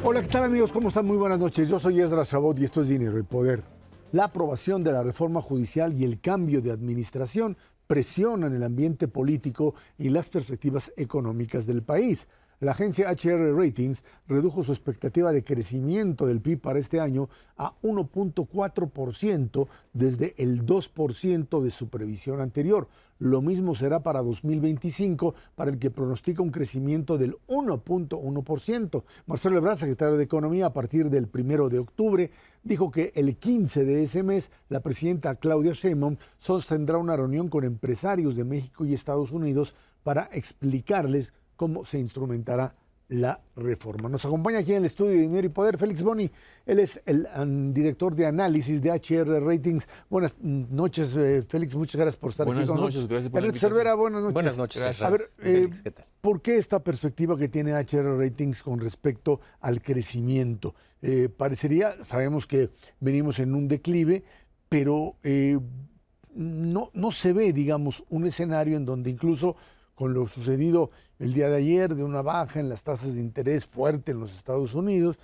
Hola, ¿qué tal amigos? ¿Cómo están? Muy buenas noches. Yo soy Esdras Chabot y esto es Dinero y Poder. La aprobación de la reforma judicial y el cambio de administración presionan el ambiente político y las perspectivas económicas del país. La agencia HR Ratings redujo su expectativa de crecimiento del PIB para este año a 1.4% desde el 2% de su previsión anterior. Lo mismo será para 2025, para el que pronostica un crecimiento del 1.1%. Marcelo Ebrard, secretario de Economía, a partir del 1 de octubre, dijo que el 15 de ese mes la presidenta Claudia Sheinbaum sostendrá una reunión con empresarios de México y Estados Unidos para explicarles cómo se instrumentará la reforma. Nos acompaña aquí en el estudio de Dinero y Poder Félix Boni. Él es el director de análisis de HR Ratings. Buenas noches, Félix. Muchas gracias por estar aquí con nosotros. Buenas noches, gracias por la invitación. Cervera, buenas noches. Buenas noches. Gracias. A ver, Félix, ¿qué tal? ¿Por qué esta perspectiva que tiene HR Ratings con respecto al crecimiento? Parecería, sabemos que venimos en un declive, pero no se ve, digamos, un escenario en donde incluso con lo sucedido el día de ayer, de una baja en las tasas de interés fuerte en los Estados Unidos,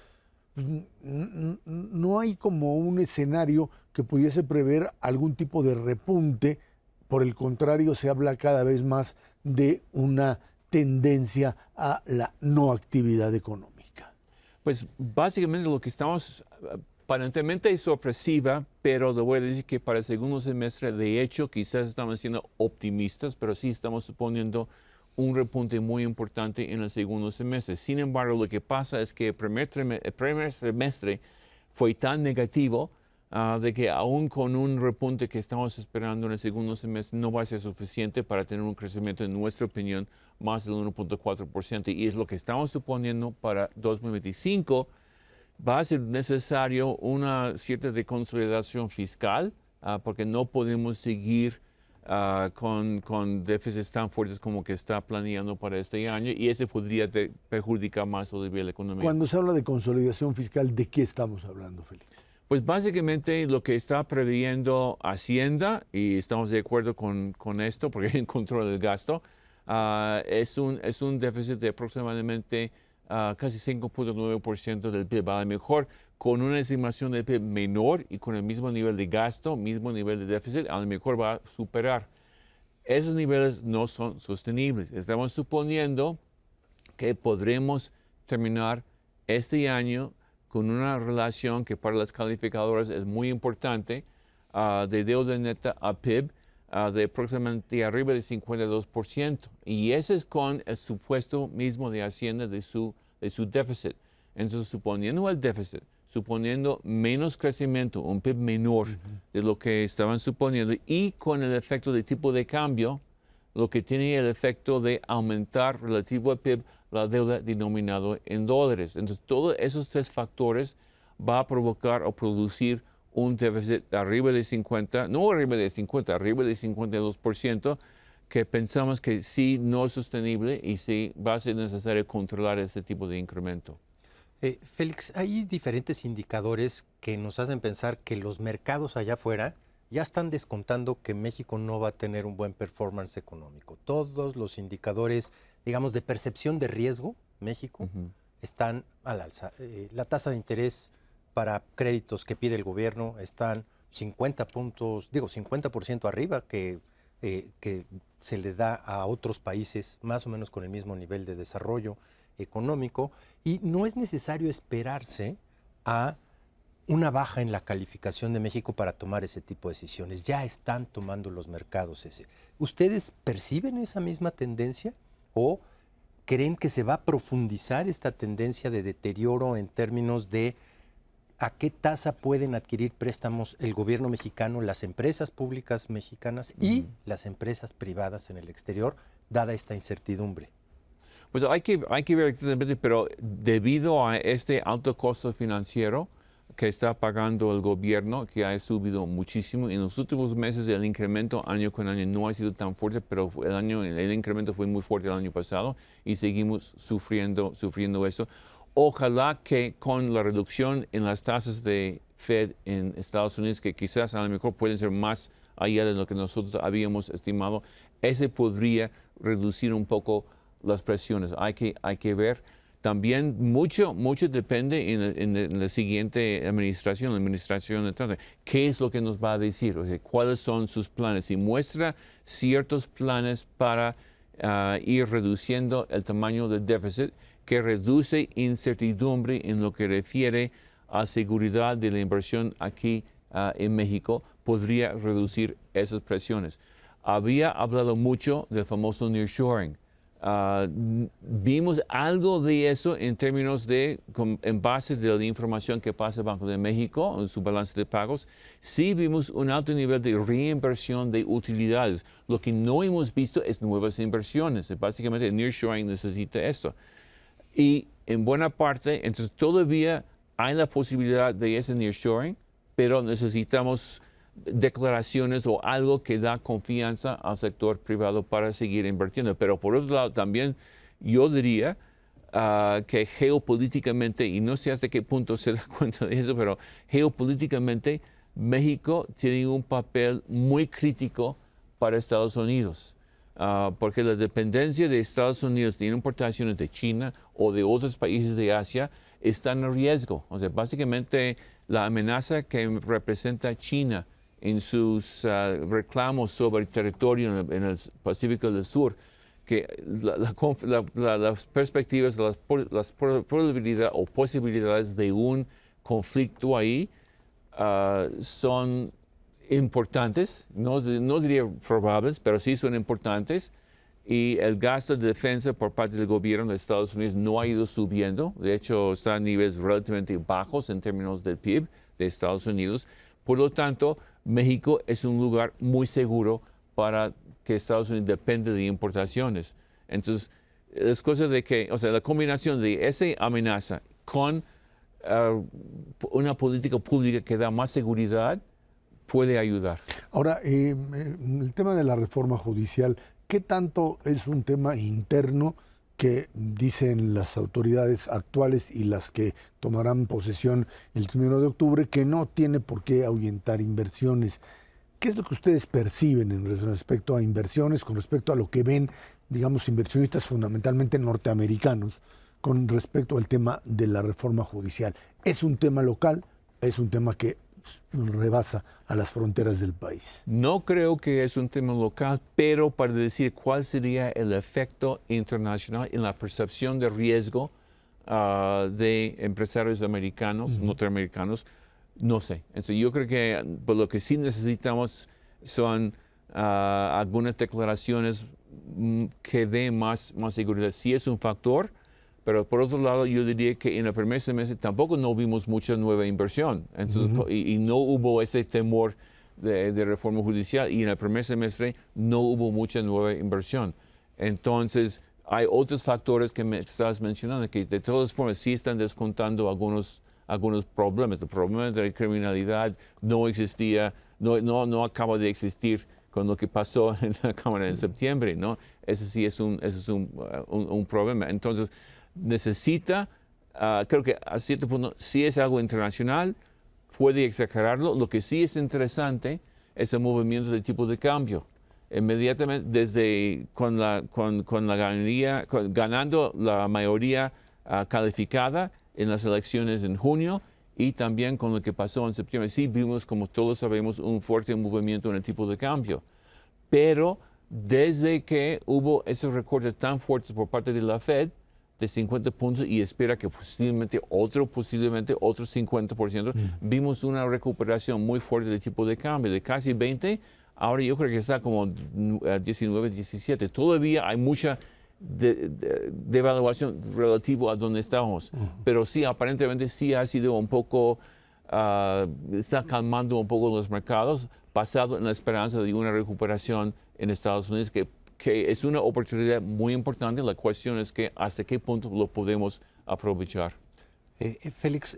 pues no hay como un escenario que pudiese prever algún tipo de repunte. Por el contrario, se habla cada vez más de una tendencia a la no actividad económica. Pues básicamente lo que estamos, aparentemente es sorpresiva, pero le voy a decir que para el segundo semestre, de hecho, quizás estamos siendo optimistas, pero sí estamos suponiendo un repunte muy importante en el segundo semestre. Sin embargo, lo que pasa es que el primer semestre fue tan negativo de que aún con un repunte que estamos esperando en el segundo semestre no va a ser suficiente para tener un crecimiento, en nuestra opinión, más del 1.4%. Y es lo que estamos suponiendo para 2025. Va a ser necesario una cierta consolidación fiscal porque no podemos seguir con déficits tan fuertes como que está planeando para este año, y ese podría perjudicar más todavía la economía. Cuando se habla de consolidación fiscal, ¿de qué estamos hablando, Félix? Pues básicamente lo que está previendo Hacienda, y estamos de acuerdo con esto porque hay un control del gasto, es un déficit de aproximadamente casi 5.9% del PIB. A lo mejor con una estimación de PIB menor y con el mismo nivel de gasto, mismo nivel de déficit, a lo mejor va a superar. Esos niveles no son sostenibles. Estamos suponiendo que podremos terminar este año con una relación que para las calificadoras es muy importante, de deuda neta a PIB, de aproximadamente arriba del 52%. Y ese es con el supuesto mismo de Hacienda de su déficit. Entonces, suponiendo el déficit, suponiendo menos crecimiento, un PIB menor de lo que estaban suponiendo, y con el efecto de tipo de cambio, lo que tiene el efecto de aumentar relativo al PIB la deuda denominada en dólares. Entonces, todos esos tres factores va a provocar o producir un déficit arriba de 50, no arriba de 50, arriba de 52%, que pensamos que sí no es sostenible y sí va a ser necesario controlar ese tipo de incremento. Félix, hay diferentes indicadores que nos hacen pensar que los mercados allá afuera ya están descontando que México no va a tener un buen performance económico. Todos los indicadores, digamos, de percepción de riesgo, México, están al alza. La tasa de interés para créditos que pide el gobierno están 50% arriba que se le da a otros países más o menos con el mismo nivel de desarrollo económico, y no es necesario esperarse a una baja en la calificación de México para tomar ese tipo de decisiones. Ya están tomando los mercados ese. ¿Ustedes perciben esa misma tendencia o creen que se va a profundizar esta tendencia de deterioro en términos de a qué tasa pueden adquirir préstamos el gobierno mexicano, las empresas públicas mexicanas y las empresas privadas en el exterior, dada esta incertidumbre? Pues hay que ver exactamente, pero debido a este alto costo financiero que está pagando el gobierno, que ha subido muchísimo, en los últimos meses el incremento año con año no ha sido tan fuerte, pero el incremento fue muy fuerte el año pasado y seguimos sufriendo eso. ojalá que con la reducción en las tasas de Fed en Estados Unidos, que quizás a lo mejor pueden ser más allá de lo que nosotros habíamos estimado, ese podría reducir un poco las presiones. Hay que ver. También mucho depende en la siguiente administración, la administración entrante, qué es lo que nos va a decir, o sea, cuáles son sus planes. Si muestra ciertos planes para ir reduciendo el tamaño del déficit, que reduce incertidumbre en lo que refiere a seguridad de la inversión aquí en México, podría reducir esas presiones. Había hablado mucho del famoso nearshoring. Vimos algo de eso en términos de, en base de la información que pasa el Banco de México en su balance de pagos, sí vimos un alto nivel de reinversión de utilidades. Lo que no hemos visto es nuevas inversiones. Básicamente el nearshoring necesita eso. Y en buena parte, entonces todavía hay la posibilidad de ese nearshoring, pero necesitamos declaraciones o algo que da confianza al sector privado para seguir invirtiendo. Pero por otro lado, también yo diría que geopolíticamente, y no sé hasta qué punto se da cuenta de eso, pero geopolíticamente México tiene un papel muy crítico para Estados Unidos. Porque la dependencia de Estados Unidos de importaciones de China o de otros países de Asia está en riesgo. O sea, básicamente la amenaza que representa China en sus reclamos sobre el territorio en el Pacífico del Sur, que las perspectivas, las probabilidades o posibilidades de un conflicto ahí son importantes, no diría probables, pero sí son importantes, y el gasto de defensa por parte del gobierno de Estados Unidos no ha ido subiendo. De hecho, está a niveles relativamente bajos en términos del PIB de Estados Unidos. Por lo tanto, México es un lugar muy seguro para que Estados Unidos depende de importaciones. Entonces, es cosa de que, o sea, la combinación de esa amenaza con una política pública que da más seguridad puede ayudar. Ahora, el tema de la reforma judicial, ¿qué tanto es un tema interno que dicen las autoridades actuales y las que tomarán posesión el 1 de octubre, que no tiene por qué ahuyentar inversiones? ¿Qué es lo que ustedes perciben en respecto a inversiones, con respecto a lo que ven, digamos, inversionistas fundamentalmente norteamericanos, con respecto al tema de la reforma judicial? ¿Es un tema local? ¿Es un tema que rebasa a las fronteras del país? No creo que es un tema local, pero para decir cuál sería el efecto internacional en la percepción de riesgo de empresarios americanos, norteamericanos, no sé. Entonces, yo creo que lo que sí necesitamos son algunas declaraciones que den más seguridad. Sí es un factor, pero por otro lado, yo diría que en el primer semestre tampoco no vimos mucha nueva inversión. Entonces, y no hubo ese temor de reforma judicial. Y en el primer semestre no hubo mucha nueva inversión. Entonces, hay otros factores que me estabas mencionando que de todas formas sí están descontando algunos problemas. El problema de la criminalidad no existía, no acaba de existir con lo que pasó en la Cámara en septiembre, ¿no? Ese sí es un problema. Entonces, necesita, creo que a cierto punto sí es algo internacional, puede exagerarlo. Lo que sí es interesante es el movimiento de tipo de cambio. Inmediatamente, desde ganando la mayoría calificada en las elecciones en junio y también con lo que pasó en septiembre, sí vimos, como todos sabemos, un fuerte movimiento en el tipo de cambio. Pero desde que hubo esos recortes tan fuertes por parte de la Fed, de 50 puntos y espera que posiblemente otro 50%, vimos una recuperación muy fuerte del tipo de cambio, de casi 20, ahora yo creo que está como 19, 17. Todavía hay mucha devaluación relativa a donde estábamos, pero sí, aparentemente sí ha sido un poco, está calmando un poco los mercados, basado en la esperanza de una recuperación en Estados Unidos que es una oportunidad muy importante. La cuestión es que hasta qué punto lo podemos aprovechar. Félix,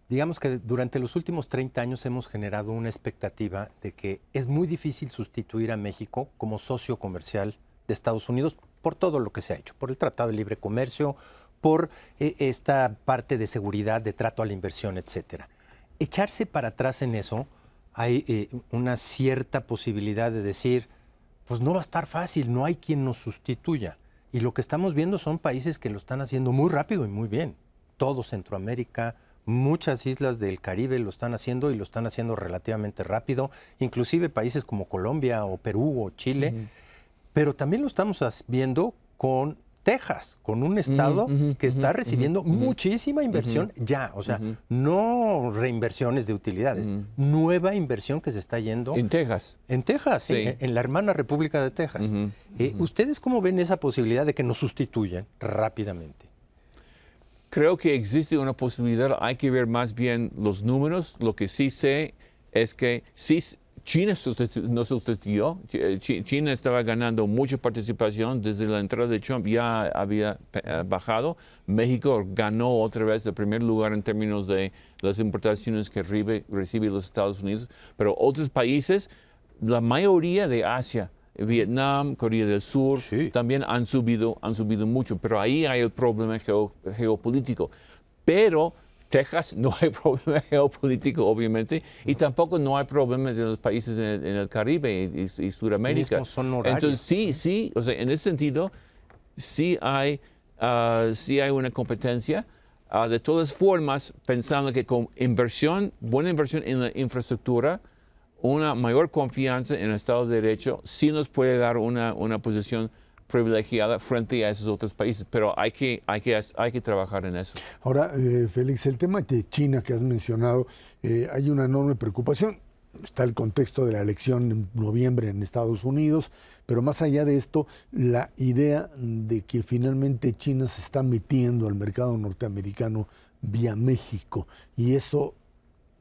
digamos que durante los últimos 30 años hemos generado una expectativa de que es muy difícil sustituir a México como socio comercial de Estados Unidos por todo lo que se ha hecho, por el Tratado de Libre Comercio, por esta parte de seguridad, de trato a la inversión, etcétera. Echarse para atrás en eso, hay una cierta posibilidad de decir, pues no va a estar fácil, no hay quien nos sustituya. Y lo que estamos viendo son países que lo están haciendo muy rápido y muy bien. Todo Centroamérica, muchas islas del Caribe lo están haciendo y lo están haciendo relativamente rápido, inclusive países como Colombia o Perú o Chile, pero también lo estamos viendo con Texas, con un estado que está recibiendo muchísima inversión ya, o sea, no reinversiones de utilidades, nueva inversión que se está yendo. En Texas. En Texas, sí, en la hermana República de Texas. ¿Ustedes cómo ven esa posibilidad de que nos sustituyan rápidamente? Creo que existe una posibilidad, hay que ver más bien los números. Lo que sí sé es que sí, China no sustituyó. China estaba ganando mucha participación desde la entrada de Trump, ya había bajado. México ganó otra vez el primer lugar en términos de las importaciones que recibe los Estados Unidos, pero otros países, la mayoría de Asia, Vietnam, Corea del Sur, sí, también han subido mucho, pero ahí hay el problema geopolítico. Pero Texas no hay problema geopolítico, obviamente, y tampoco no hay problema de los países en el Caribe y Sudamérica. Son horarios. Entonces, sí, o sea, en ese sentido, sí hay una competencia. De todas formas, pensando que con buena inversión en la infraestructura, una mayor confianza en el Estado de Derecho sí nos puede dar una posición privilegiada frente a esos otros países, pero hay que trabajar en eso. Ahora, Félix, el tema de China que has mencionado, hay una enorme preocupación. Está el contexto de la elección en noviembre en Estados Unidos, pero más allá de esto, la idea de que finalmente China se está metiendo al mercado norteamericano vía México, y eso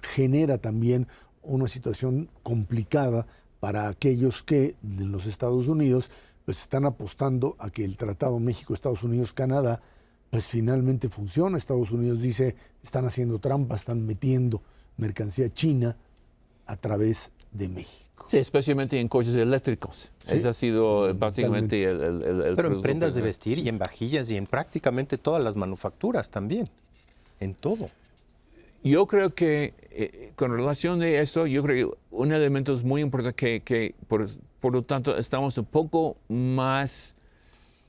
genera también una situación complicada para aquellos que en los Estados Unidos pues están apostando a que el Tratado México-Estados Unidos-Canadá pues finalmente funciona. Estados Unidos dice, están haciendo trampa, están metiendo mercancía china a través de México. Sí, especialmente en coches eléctricos. ¿Sí? Ese ha sido básicamente el Pero en prendas de vestir y en vajillas y en prácticamente todas las manufacturas también, en todo. Yo creo que con relación a eso, yo creo que un elemento es muy importante que por lo tanto estamos un poco más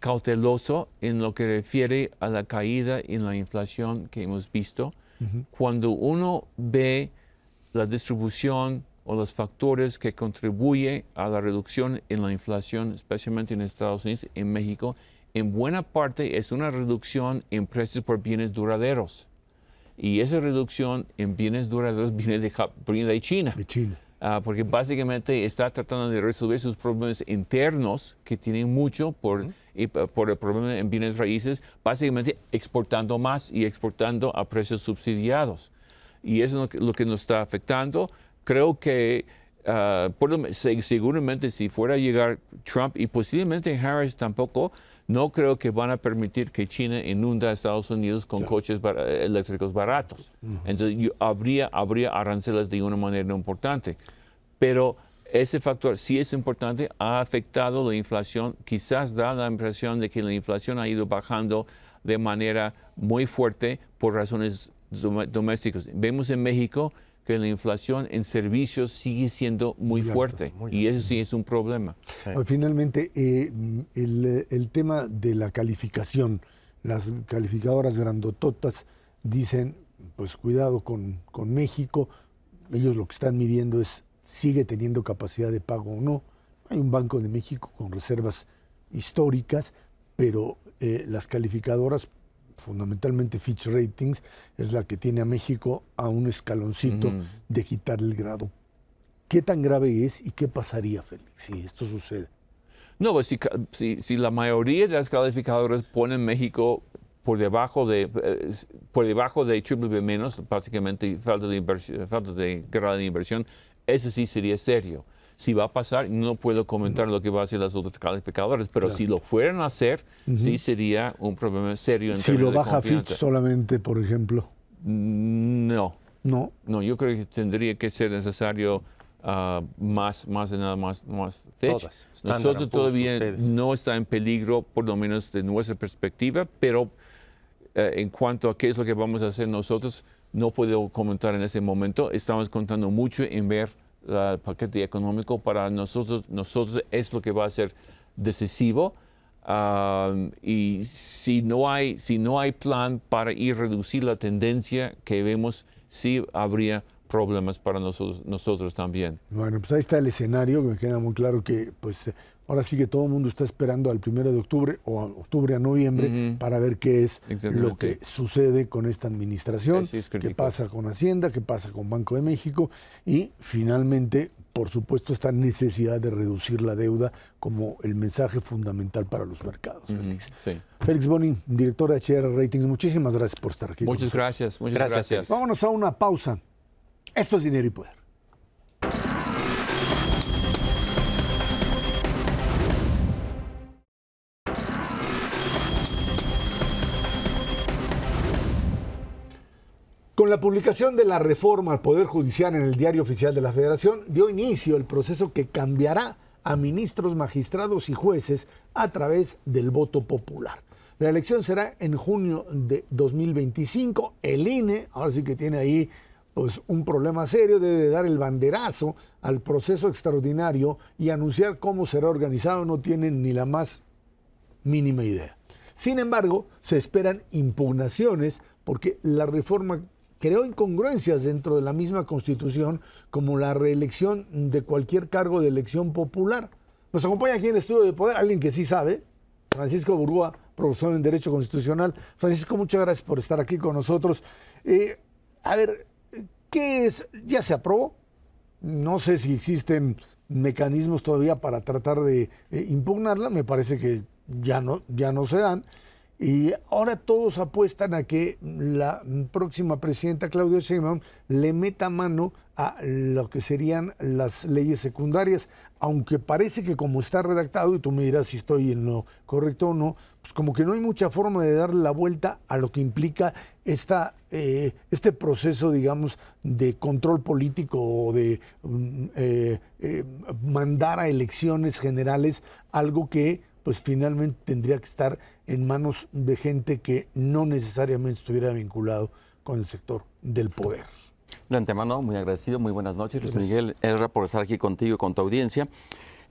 cautelosos en lo que refiere a la caída en la inflación que hemos visto. Cuando uno ve la distribución o los factores que contribuyen a la reducción en la inflación, especialmente en Estados Unidos, en México, en buena parte es una reducción en precios por bienes duraderos. Y esa reducción en bienes duraderos viene de China. De China. Porque básicamente está tratando de resolver sus problemas internos, que tienen mucho por el problema en bienes raíces, básicamente exportando más y exportando a precios subsidiados. Y eso es lo que nos está afectando. Creo que seguramente si fuera a llegar Trump y posiblemente Harris tampoco, no creo que van a permitir que China inunda a Estados Unidos con coches eléctricos baratos. Entonces habría aranceles de una manera importante. Pero ese factor sí es importante, ha afectado la inflación. Quizás da la impresión de que la inflación ha ido bajando de manera muy fuerte por razones domésticas. Vemos en México que la inflación en servicios sigue siendo muy fuerte, y eso sí es un problema. Finalmente, el tema de la calificación, las calificadoras grandototas dicen, pues cuidado con México, ellos lo que están midiendo es, ¿sigue teniendo capacidad de pago o no? Hay un Banco de México con reservas históricas, pero las calificadoras, fundamentalmente Fitch Ratings, es la que tiene a México a un escaloncito de quitar el grado. ¿Qué tan grave es y qué pasaría, Félix, si esto sucede? No, pues si la mayoría de las calificadoras ponen México por debajo de BBB-, básicamente falta de grado de inversión, eso sí sería serio. Si va a pasar, no puedo comentar lo que va a hacer las otras calificadoras, pero si lo fueran a hacer, sí sería un problema serio en si términos lo baja de confianza. Fitch solamente, por ejemplo. No, yo creo que tendría que ser necesario más de nada más Fitch. Todas. Standard Nosotros and Poor's, todavía ustedes. no está en peligro, por lo menos de nuestra perspectiva, pero en cuanto a qué es lo que vamos a hacer nosotros, no puedo comentar en ese momento. Estamos contando mucho en ver el paquete económico. Para nosotros es lo que va a ser decisivo. Y si no hay plan para ir a reducir la tendencia que vemos, sí habría problemas para nosotros también. Bueno, pues ahí está el escenario, que me queda muy claro que pues ahora sí que todo el mundo está esperando al 1 de octubre o a octubre a noviembre para ver qué es lo que sucede con esta administración, qué pasa con Hacienda, qué pasa con Banco de México y finalmente, por supuesto, esta necesidad de reducir la deuda como el mensaje fundamental para los mercados. Félix. Sí. Félix Bonin, director de HR Ratings, muchísimas gracias por estar aquí. Muchas gracias. Gracias. Vámonos a una pausa. Esto es Dinero y Poder. Con la publicación de la reforma al Poder Judicial en el Diario Oficial de la Federación, dio inicio el proceso que cambiará a ministros, magistrados y jueces a través del voto popular. La elección será en junio de 2025. El INE, ahora sí que tiene ahí pues, un problema serio, debe de dar el banderazo al proceso extraordinario y anunciar cómo será organizado. No tienen ni la más mínima idea. Sin embargo, se esperan impugnaciones porque la reforma creó incongruencias dentro de la misma Constitución, como la reelección de cualquier cargo de elección popular. Nos acompaña aquí en el Estudio de Poder alguien que sí sabe, Francisco Burgúa, profesor en Derecho Constitucional. Francisco, muchas gracias por estar aquí con nosotros. A ver, ¿qué es? ¿Ya se aprobó? No sé si existen mecanismos todavía para tratar de impugnarla. Me parece que ya no se dan. Y ahora todos apuestan a que la próxima presidenta Claudia Sheinbaum le meta mano a lo que serían las leyes secundarias, aunque parece que como está redactado, y tú me dirás si estoy en lo correcto o no, pues como que no hay mucha forma de darle la vuelta a lo que implica este proceso, digamos, de control político o de mandar a elecciones generales, algo que pues finalmente tendría que estar en manos de gente que no necesariamente estuviera vinculado con el sector del poder. De antemano, muy agradecido, muy buenas noches, Luis Miguel Herrera, por estar aquí contigo y con tu audiencia.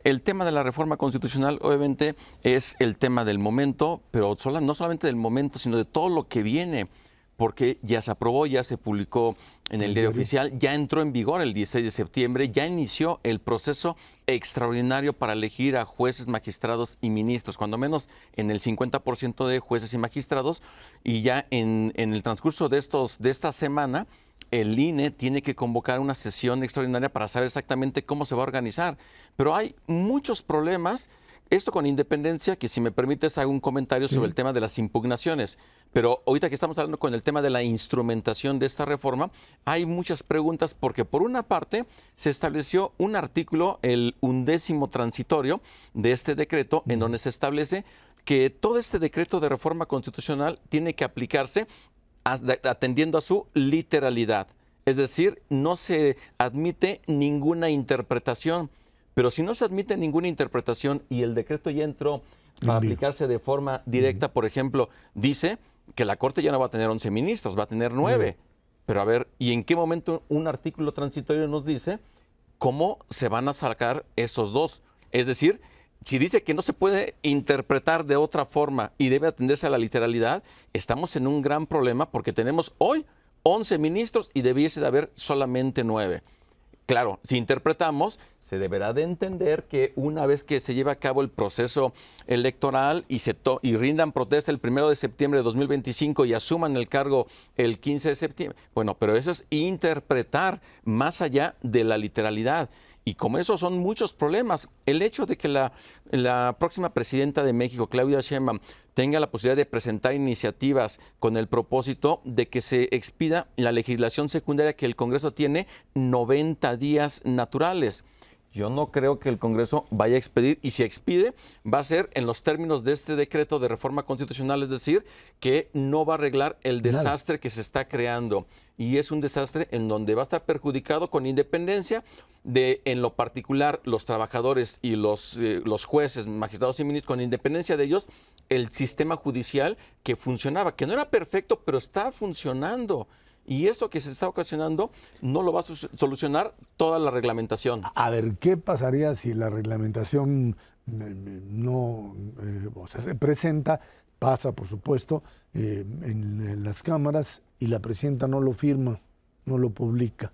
El tema de la reforma constitucional, obviamente, es el tema del momento, pero no solamente del momento, sino de todo lo que viene, porque ya se aprobó, ya se publicó en el Diario Oficial, ya entró en vigor el 16 de septiembre, ya inició el proceso extraordinario para elegir a jueces, magistrados y ministros, cuando menos en el 50% de jueces y magistrados, y ya en el transcurso de esta semana, el INE tiene que convocar una sesión extraordinaria para saber exactamente cómo se va a organizar. Pero hay muchos problemas. Esto con independencia, que si me permites hago un comentario sobre el tema de las impugnaciones. Pero ahorita que estamos hablando con el tema de la instrumentación de esta reforma, hay muchas preguntas porque por una parte se estableció un artículo, el 11º transitorio de este decreto, en donde se establece que todo este decreto de reforma constitucional tiene que aplicarse atendiendo a su literalidad. Es decir, no se admite ninguna interpretación. Pero si no se admite ninguna interpretación y el decreto ya entró para aplicarse de forma directa, por ejemplo, dice que la Corte ya no va a tener 11 ministros, va a tener 9. Pero a ver, ¿y en qué momento un artículo transitorio nos dice cómo se van a sacar esos dos? Es decir, si dice que no se puede interpretar de otra forma y debe atenderse a la literalidad, estamos en un gran problema porque tenemos hoy 11 ministros y debiese de haber solamente 9. Claro, si interpretamos, se deberá de entender que una vez que se lleve a cabo el proceso electoral y rindan protesta el 1 de septiembre de 2025 y asuman el cargo el 15 de septiembre, bueno, pero eso es interpretar más allá de la literalidad. Y como eso son muchos problemas, el hecho de que la próxima presidenta de México, Claudia Sheinbaum, tenga la posibilidad de presentar iniciativas con el propósito de que se expida la legislación secundaria que el Congreso tiene 90 días naturales. Yo no creo que el Congreso vaya a expedir, y si expide, va a ser en los términos de este decreto de reforma constitucional, es decir, que no va a arreglar el desastre que se está creando. Y es un desastre en donde va a estar perjudicado, con independencia de, en lo particular, los trabajadores y los jueces, magistrados y ministros, con independencia de ellos, el sistema judicial que funcionaba, que no era perfecto, pero está funcionando. Y esto que se está ocasionando no lo va a solucionar toda la reglamentación. A ver, ¿qué pasaría si la reglamentación no o sea, se presenta, pasa, por supuesto, en las cámaras y la presidenta no lo firma, no lo publica?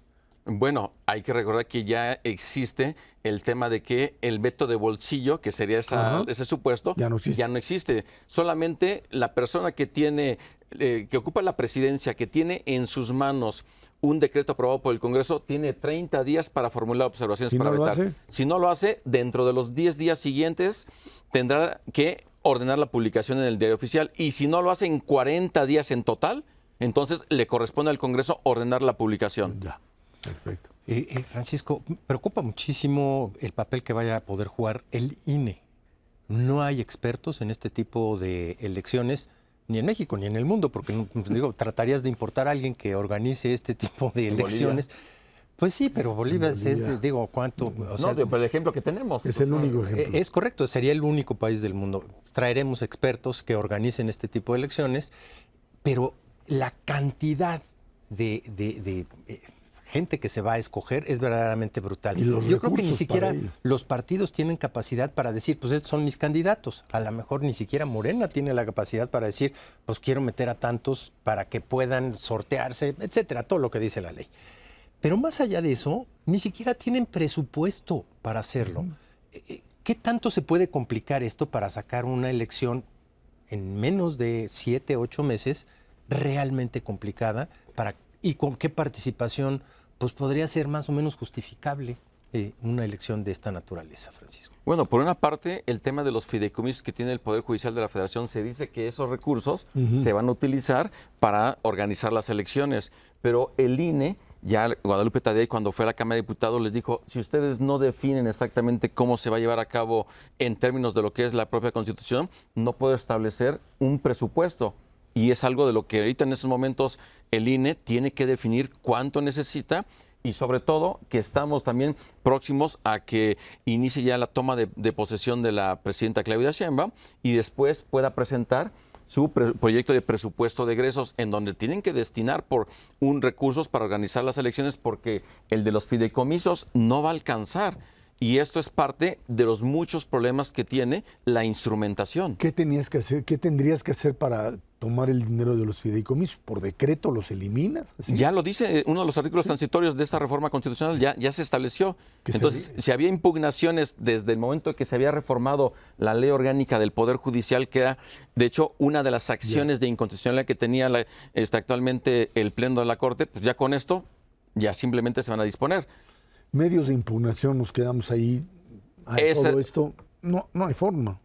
Bueno, hay que recordar que ya existe el tema de que el veto de bolsillo, que sería ese supuesto, ya no existe. Solamente la persona que tiene, que ocupa la presidencia, que tiene en sus manos un decreto aprobado por el Congreso, tiene 30 días para formular observaciones para vetar. Si no lo hace, dentro de los 10 días siguientes tendrá que ordenar la publicación en el Diario Oficial. Y si no lo hace en 40 días en total, entonces le corresponde al Congreso ordenar la publicación. Ya. Perfecto. Francisco, preocupa muchísimo el papel que vaya a poder jugar el INE. No hay expertos en este tipo de elecciones, ni en México ni en el mundo, porque digo, tratarías de importar a alguien que organice este tipo de elecciones. Pues sí, pero Bolivia es, digo, ¿cuánto? O sea, pero el ejemplo que tenemos. Es el único ejemplo. Es correcto, sería el único país del mundo. Traeremos expertos que organicen este tipo de elecciones, pero la cantidad de gente que se va a escoger es verdaderamente brutal. Yo creo que ni siquiera los partidos tienen capacidad para decir, pues estos son mis candidatos. A lo mejor ni siquiera Morena tiene la capacidad para decir, pues quiero meter a tantos para que puedan sortearse, etcétera, todo lo que dice la ley. Pero más allá de eso, ni siquiera tienen presupuesto para hacerlo. ¿Qué tanto se puede complicar esto para sacar una elección en menos de 7, 8 meses realmente complicada y con qué participación pues podría ser más o menos justificable una elección de esta naturaleza, Francisco? Bueno, por una parte, el tema de los fideicomisos que tiene el Poder Judicial de la Federación, se dice que esos recursos se van a utilizar para organizar las elecciones, pero el INE, ya Guadalupe Tadei, cuando fue a la Cámara de Diputados, les dijo, si ustedes no definen exactamente cómo se va a llevar a cabo en términos de lo que es la propia Constitución, no puedo establecer un presupuesto. Y es algo de lo que ahorita en estos momentos el INE tiene que definir cuánto necesita, y sobre todo que estamos también próximos a que inicie ya la toma de posesión de la presidenta Claudia Sheinbaum y después pueda presentar su proyecto de presupuesto de egresos, en donde tienen que destinar recursos para organizar las elecciones, porque el de los fideicomisos no va a alcanzar. Y esto es parte de los muchos problemas que tiene la instrumentación. ¿Qué tenías que hacer? ¿Qué tendrías que hacer para tomar el dinero de los fideicomisos? ¿Por decreto los eliminas? ¿Así? Ya lo dice uno de los artículos transitorios de esta reforma constitucional, ya se estableció. Entonces, si había impugnaciones desde el momento que se había reformado la ley orgánica del Poder Judicial, que era, de hecho, una de las acciones de inconstitucionalidad que tenía actualmente el Pleno de la Corte, pues ya con esto, ya simplemente se van a disponer. Medios de impugnación, nos quedamos ahí. Todo esto, no hay forma.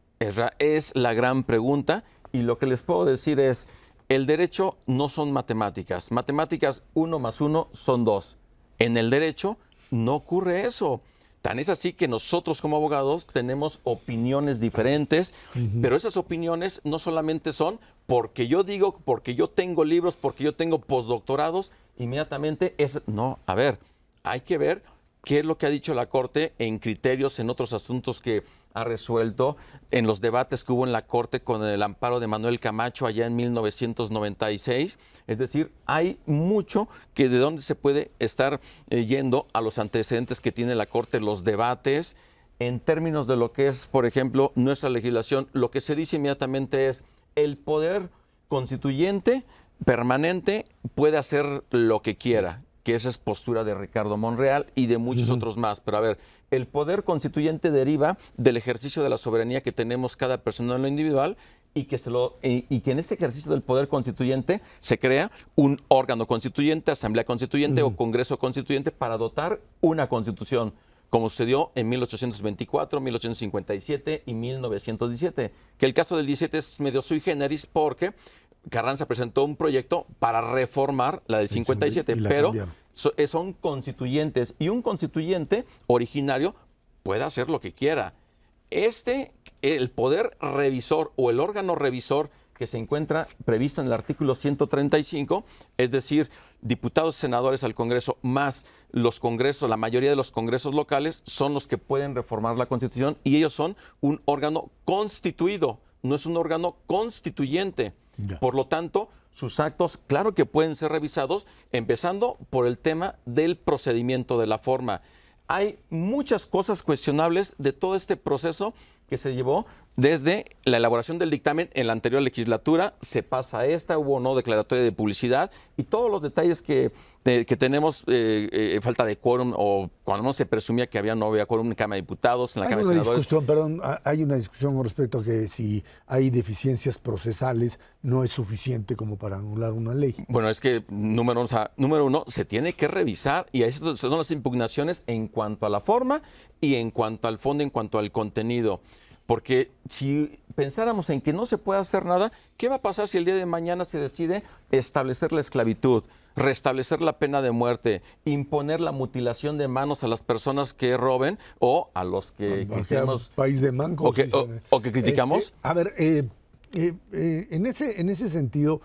Es la gran pregunta, y lo que les puedo decir es, el derecho no son matemáticas. Matemáticas 1 más 1 son 2. En el derecho no ocurre eso. Tan es así que nosotros como abogados tenemos opiniones diferentes, pero esas opiniones no solamente son porque yo digo, porque yo tengo libros, porque yo tengo postdoctorados, inmediatamente no, a ver, hay que ver qué es lo que ha dicho la Corte en criterios, en otros asuntos que ha resuelto, en los debates que hubo en la Corte con el amparo de Manuel Camacho allá en 1996. Es decir, hay mucho que de dónde se puede estar yendo a los antecedentes que tiene la Corte, los debates. En términos de lo que es, por ejemplo, nuestra legislación, lo que se dice inmediatamente es el poder constituyente permanente puede hacer lo que quiera, que esa es postura de Ricardo Monreal y de muchos otros más. Pero a ver, el poder constituyente deriva del ejercicio de la soberanía que tenemos cada persona en lo individual, y que en este ejercicio del poder constituyente se crea un órgano constituyente, asamblea constituyente o congreso constituyente para dotar una constitución, como sucedió en 1824, 1857 y 1917. Que el caso del 17 es medio sui generis porque Carranza presentó un proyecto para reformar la del 57, pero son constituyentes, y un constituyente originario puede hacer lo que quiera. El poder revisor o el órgano revisor que se encuentra previsto en el artículo 135, es decir, diputados y senadores al Congreso más los congresos, la mayoría de los congresos locales son los que pueden reformar la Constitución y ellos son un órgano constituido, no es un órgano constituyente. Ya. Por lo tanto, sus actos, claro que pueden ser revisados, empezando por el tema del procedimiento de la forma. Hay muchas cosas cuestionables de todo este proceso que se llevó desde la elaboración del dictamen en la anterior legislatura, se pasa a esta, hubo no declaratoria de publicidad y todos los detalles que tenemos, falta de quórum o cuando no se presumía que no había quórum en la Cámara de Diputados, en la Cámara de Senadores. Hay una discusión con respecto a que si hay deficiencias procesales no es suficiente como para anular una ley. Bueno, es que número uno, se tiene que revisar y ahí son las impugnaciones en cuanto a la forma y en cuanto al fondo, en cuanto al contenido. Porque si pensáramos en que no se puede hacer nada, ¿qué va a pasar si el día de mañana se decide establecer la esclavitud, restablecer la pena de muerte, imponer la mutilación de manos a las personas que roben o a los que criticamos? País de mancos. O que criticamos. En ese sentido,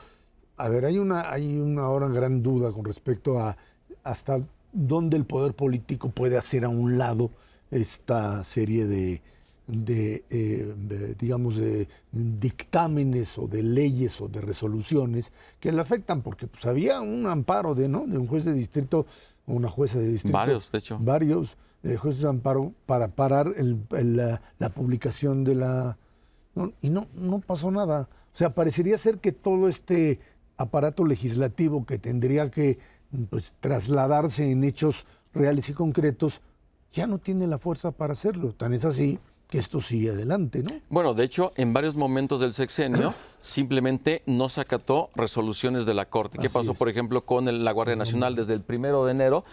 hay una ahora gran duda con respecto a hasta dónde el poder político puede hacer a un lado esta serie de dictámenes o de leyes o de resoluciones que le afectan, porque pues había un amparo de un juez de distrito o una jueza de distrito. Varios, de hecho. Varios jueces de amparo para parar la publicación de la... y no pasó nada. O sea, parecería ser que todo este aparato legislativo que tendría que trasladarse en hechos reales y concretos ya no tiene la fuerza para hacerlo. Tan es así que esto sigue adelante, ¿no? Bueno, de hecho, en varios momentos del sexenio simplemente no se acató resoluciones de la Corte. ¿Qué pasó, por ejemplo, con la Guardia Nacional? Desde el 1 de enero,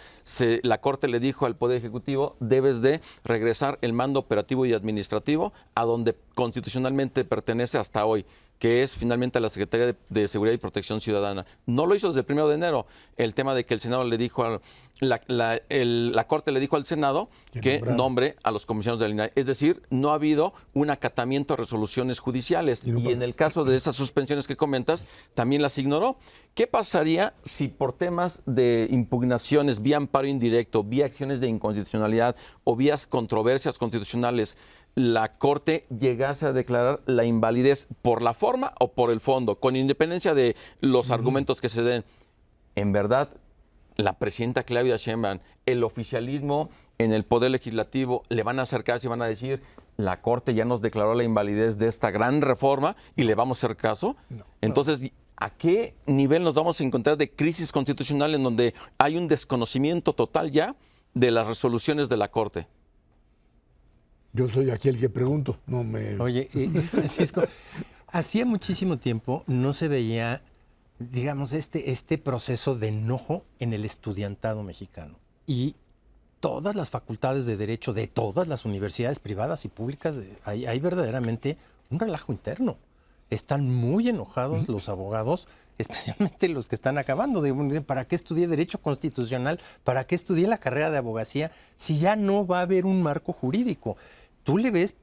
la Corte le dijo al Poder Ejecutivo, debes de regresar el mando operativo y administrativo a donde constitucionalmente pertenece hasta hoy, que es finalmente a la Secretaría de Seguridad y Protección Ciudadana. No lo hizo desde el 1 de enero. El tema de que el Senado le dijo, la Corte le dijo al Senado que nombre a los comisionados del INAI. Es decir, no ha habido un acatamiento a resoluciones judiciales. Y en el caso de esas suspensiones que comentas, también las ignoró. ¿Qué pasaría si por temas de impugnaciones vía amparo indirecto, vía acciones de inconstitucionalidad o vías controversias constitucionales, la Corte llegase a declarar la invalidez por la forma o por el fondo, con independencia de los argumentos que se den? En verdad, la presidenta Claudia Sheinbaum, el oficialismo en el Poder Legislativo, le van a acercarse y van a decir, la Corte ya nos declaró la invalidez de esta gran reforma y le vamos a hacer caso. Entonces, ¿a qué nivel nos vamos a encontrar de crisis constitucional en donde hay un desconocimiento total ya de las resoluciones de la Corte? Yo soy aquí el que pregunto, no me... Oye, Francisco, hacía muchísimo tiempo no se veía, digamos, este proceso de enojo en el estudiantado mexicano. Y todas las facultades de Derecho de todas las universidades privadas y públicas, hay verdaderamente un relajo interno. Están muy enojados los abogados, especialmente los que están acabando. ¿Para qué estudié Derecho Constitucional? ¿Para qué estudié la carrera de abogacía si ya no va a haber un marco jurídico? ¿Tú le ves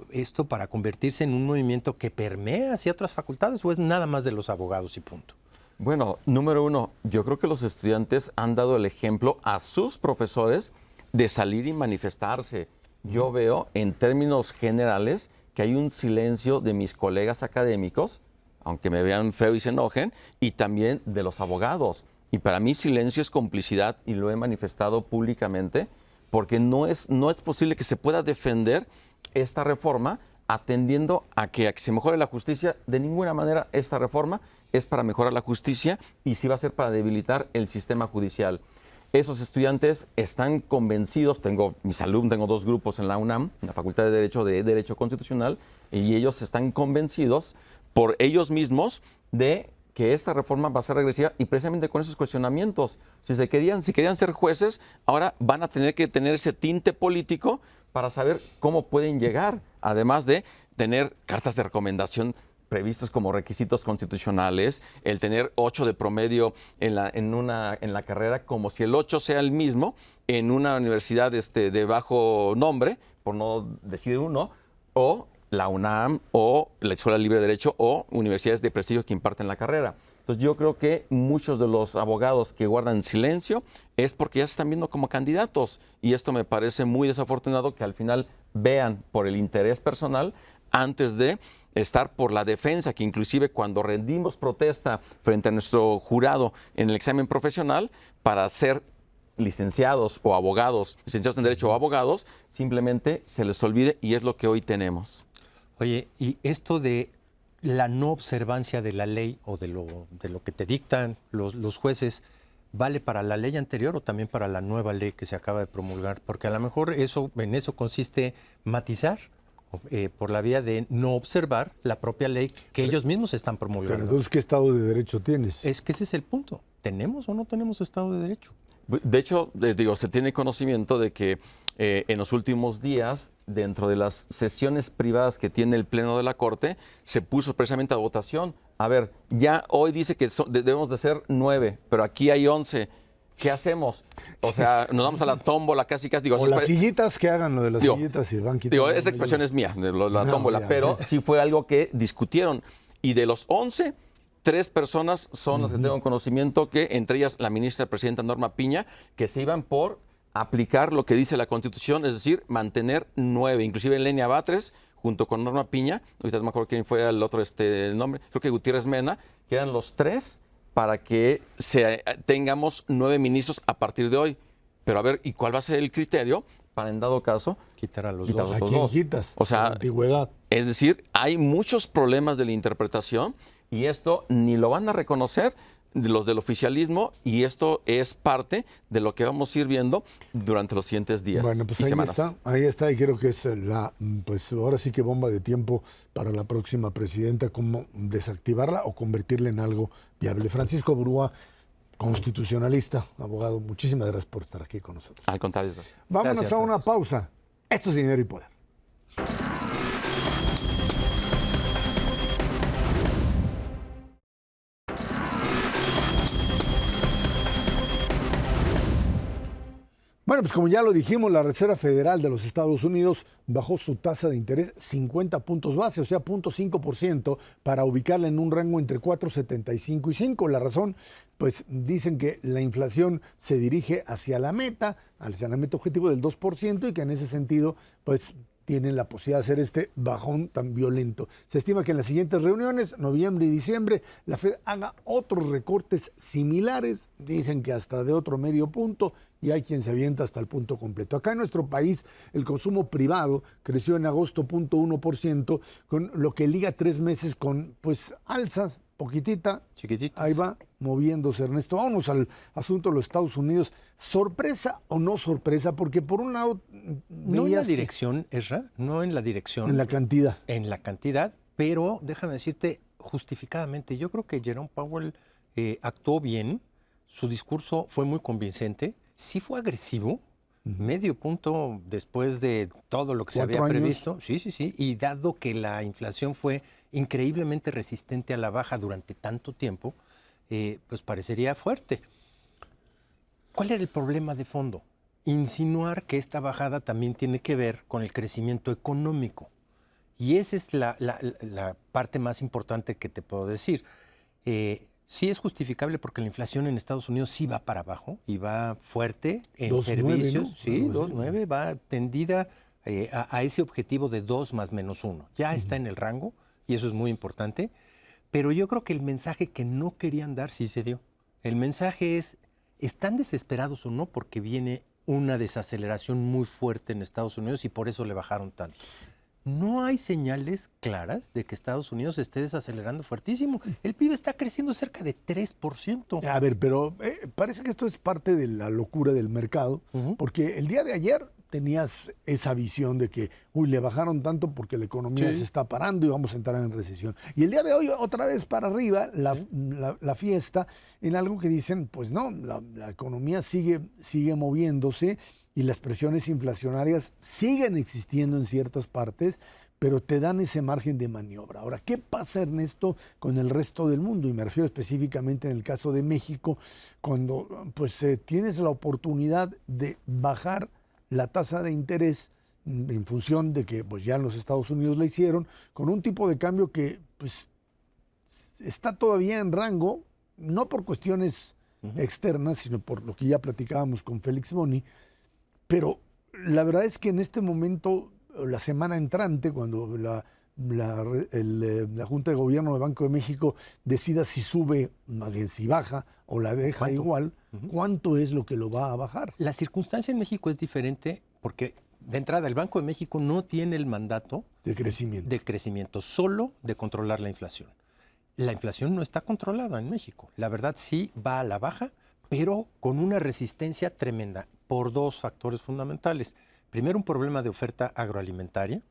esto para convertirse en un movimiento que permea hacia otras facultades o es nada más de los abogados y punto? Bueno, número uno, yo creo que los estudiantes han dado el ejemplo a sus profesores de salir y manifestarse. Yo veo, en términos generales, que hay un silencio de mis colegas académicos, aunque me vean feo y se enojen, y también de los abogados. Y para mí silencio es complicidad y lo he manifestado públicamente, porque no es posible que se pueda defender esta reforma atendiendo a que se mejore la justicia. De ninguna manera esta reforma es para mejorar la justicia y sí va a ser para debilitar el sistema judicial. Esos estudiantes están convencidos, tengo 2 grupos en la UNAM, en la Facultad de Derecho Constitucional, y ellos están convencidos por ellos mismos de que esta reforma va a ser regresiva y precisamente con esos cuestionamientos. Si querían ser jueces, ahora van a tener que tener ese tinte político para saber cómo pueden llegar, además de tener cartas de recomendación previstos como requisitos constitucionales, el tener 8 de promedio en la carrera, como si el 8 sea el mismo en una universidad de bajo nombre, por no decir uno, o la UNAM, o la Escuela Libre de Derecho, o universidades de prestigio que imparten la carrera. Entonces yo creo que muchos de los abogados que guardan silencio es porque ya se están viendo como candidatos, y esto me parece muy desafortunado, que al final vean por el interés personal antes de estar por la defensa, que inclusive cuando rendimos protesta frente a nuestro jurado en el examen profesional para ser licenciados o abogados, licenciados en Derecho o abogados, simplemente se les olvide, y es lo que hoy tenemos. Oye, y esto de la no observancia de la ley o de lo que te dictan los jueces, ¿vale para la ley anterior o también para la nueva ley que se acaba de promulgar? Porque a lo mejor en eso consiste matizar por la vía de no observar la propia ley que ellos mismos están Pero promulgando. entonces, ¿qué Estado de Derecho tienes? Es que ese es el punto. ¿Tenemos o no tenemos Estado de Derecho? De hecho, se tiene conocimiento de que en los últimos días, dentro de las sesiones privadas que tiene el Pleno de la Corte, se puso precisamente a votación. A ver, ya hoy dice que debemos de ser 9, pero aquí hay 11. ¿Qué hacemos? O sea, nos vamos a la tómbola casi. Digo, O las sillitas, que hagan lo de las sillitas y van quitando. Esa expresión es mía, de la No, tómbola, ya, pero sí fue algo que discutieron. Y de los 11, 3 personas son las que tengo conocimiento, que entre ellas la ministra presidenta Norma Piña, que se iban por aplicar lo que dice la Constitución, es decir, mantener 9. Inclusive Lenia Batres, junto con Norma Piña, ahorita no me acuerdo quién fue el otro el nombre, creo que Gutiérrez Mena, que eran los 3 para que tengamos 9 ministros a partir de hoy. Pero a ver, ¿y cuál va a ser el criterio para, en dado caso, Quitar a los quitar dos. ¿A los quién dos? quitas? O sea, La antigüedad. es decir, hay muchos problemas de la interpretación, y esto ni lo van a reconocer los del oficialismo, y esto es parte de lo que vamos a ir viendo durante los siguientes días Bueno, pues y ahí semanas. ahí está, y creo que es pues ahora sí que bomba de tiempo para la próxima presidenta, cómo desactivarla o convertirla en algo viable. Francisco Burúa, constitucionalista, abogado, muchísimas gracias por estar aquí con nosotros. Al contrario. Vámonos Gracias, a una Francisco. pausa. Esto es Dinero y Poder. Bueno, pues como ya lo dijimos, la Reserva Federal de los Estados Unidos bajó su tasa de interés 50 puntos base, o sea, 0.5%, para ubicarla en un rango entre 4,75 y 5. La razón, pues dicen que la inflación se dirige hacia la meta objetivo del 2%, y que en ese sentido, pues tienen la posibilidad de hacer este bajón tan violento. Se estima que en las siguientes reuniones, noviembre y diciembre, la Fed haga otros recortes similares, dicen que hasta de otro medio punto, y hay quien se avienta hasta el punto completo. Acá en nuestro país, el consumo privado creció en agosto 0.1%, con lo que liga 3 meses con pues alzas, poquitita. Chiquititas. Ahí va moviéndose, Ernesto. Vámonos al asunto de los Estados Unidos. ¿Sorpresa o no sorpresa? Porque por un lado... No en la veías que- dirección, Ezra, no en la dirección. En la cantidad. En la cantidad, pero déjame decirte justificadamente, yo creo que Jerome Powell actuó bien, su discurso fue muy convincente, sí fue agresivo, medio punto después de todo lo que se 4 había años. previsto, sí, y dado que la inflación fue increíblemente resistente a la baja durante tanto tiempo, pues parecería fuerte. ¿Cuál era el problema de fondo? Insinuar que esta bajada también tiene que ver con el crecimiento económico. Y esa es la parte más importante que te puedo decir. Sí es justificable porque la inflación en Estados Unidos sí va para abajo y va fuerte en 2.9, servicios. ¿no? Sí, Algo así. 2.9, va tendida a ese objetivo de 2 más menos 1. Ya está en el rango y eso es muy importante. Pero yo creo que el mensaje que no querían dar sí se dio. El mensaje es, ¿están desesperados o no? Porque viene una desaceleración muy fuerte en Estados Unidos y por eso le bajaron tanto. No hay señales claras de que Estados Unidos esté desacelerando fuertísimo. El PIB está creciendo cerca de 3%. A ver, pero parece que esto es parte de la locura del mercado, porque el día de ayer tenías esa visión de que, le bajaron tanto porque la economía se está parando y vamos a entrar en recesión. Y el día de hoy, otra vez para arriba, la fiesta en algo que dicen, pues no, la economía sigue moviéndose y las presiones inflacionarias siguen existiendo en ciertas partes, pero te dan ese margen de maniobra. Ahora, ¿qué pasa, Ernesto, con el resto del mundo? Y me refiero específicamente en el caso de México, cuando pues tienes la oportunidad de bajar la tasa de interés en función de que pues ya en los Estados Unidos la hicieron, con un tipo de cambio que pues está todavía en rango, no por cuestiones externas, sino por lo que ya platicábamos con Félix Boni, pero la verdad es que en este momento, la semana entrante, cuando la Junta de Gobierno del Banco de México decida si sube, más bien si baja o la deja igual, ¿cuánto es lo que lo va a bajar? La circunstancia en México es diferente porque de entrada el Banco de México no tiene el mandato de crecimiento, solo de controlar la inflación. La inflación no está controlada en México. La verdad sí va a la baja, pero con una resistencia tremenda por dos factores fundamentales. Primero, un problema de oferta agroalimentaria.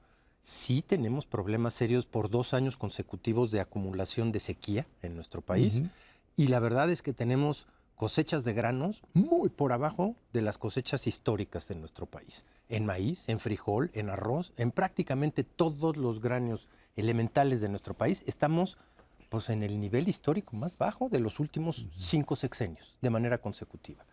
Sí tenemos problemas serios por 2 años consecutivos de acumulación de sequía en nuestro país. Y la verdad es que tenemos cosechas de granos muy por abajo de las cosechas históricas de nuestro país. En maíz, en frijol, en arroz, en prácticamente todos los granos elementales de nuestro país estamos pues en el nivel histórico más bajo de los últimos 5 sexenios, de manera consecutiva.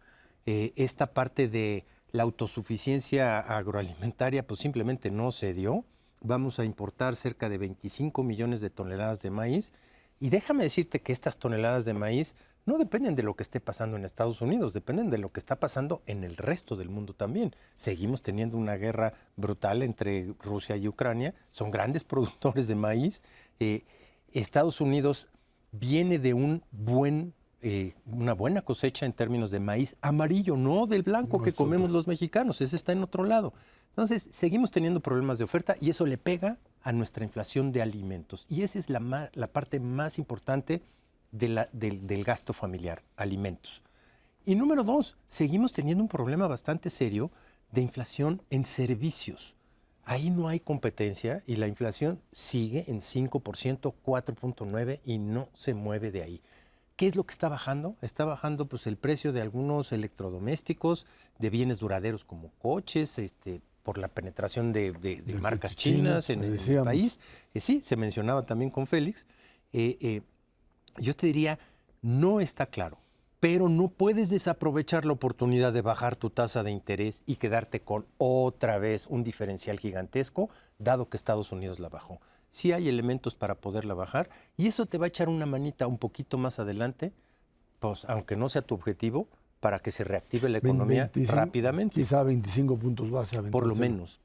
Esta parte de la autosuficiencia agroalimentaria pues simplemente no se dio. Vamos a importar cerca de 25 millones de toneladas de maíz. Y déjame decirte que estas toneladas de maíz no dependen de lo que esté pasando en Estados Unidos, dependen de lo que está pasando en el resto del mundo también. Seguimos teniendo una guerra brutal entre Rusia y Ucrania, son grandes productores de maíz. Estados Unidos viene de una buena cosecha en términos de maíz amarillo, no del blanco que comemos los mexicanos, ese está en otro lado. Entonces, seguimos teniendo problemas de oferta y eso le pega a nuestra inflación de alimentos. Y esa es la parte más importante del gasto familiar, alimentos. Y número 2, seguimos teniendo un problema bastante serio de inflación en servicios. Ahí no hay competencia y la inflación sigue en 5%, 4.9% y no se mueve de ahí. ¿Qué es lo que está bajando? Está bajando pues, el precio de algunos electrodomésticos, de bienes duraderos como coches, por la penetración de marcas chinas en el país. Sí, se mencionaba también con Félix. Yo te diría, no está claro, pero no puedes desaprovechar la oportunidad de bajar tu tasa de interés y quedarte con otra vez un diferencial gigantesco, dado que Estados Unidos la bajó. Sí hay elementos para poderla bajar y eso te va a echar una manita un poquito más adelante, pues aunque no sea tu objetivo, para que se reactive la economía 25, rápidamente. Quizá 25 puntos base. Por lo menos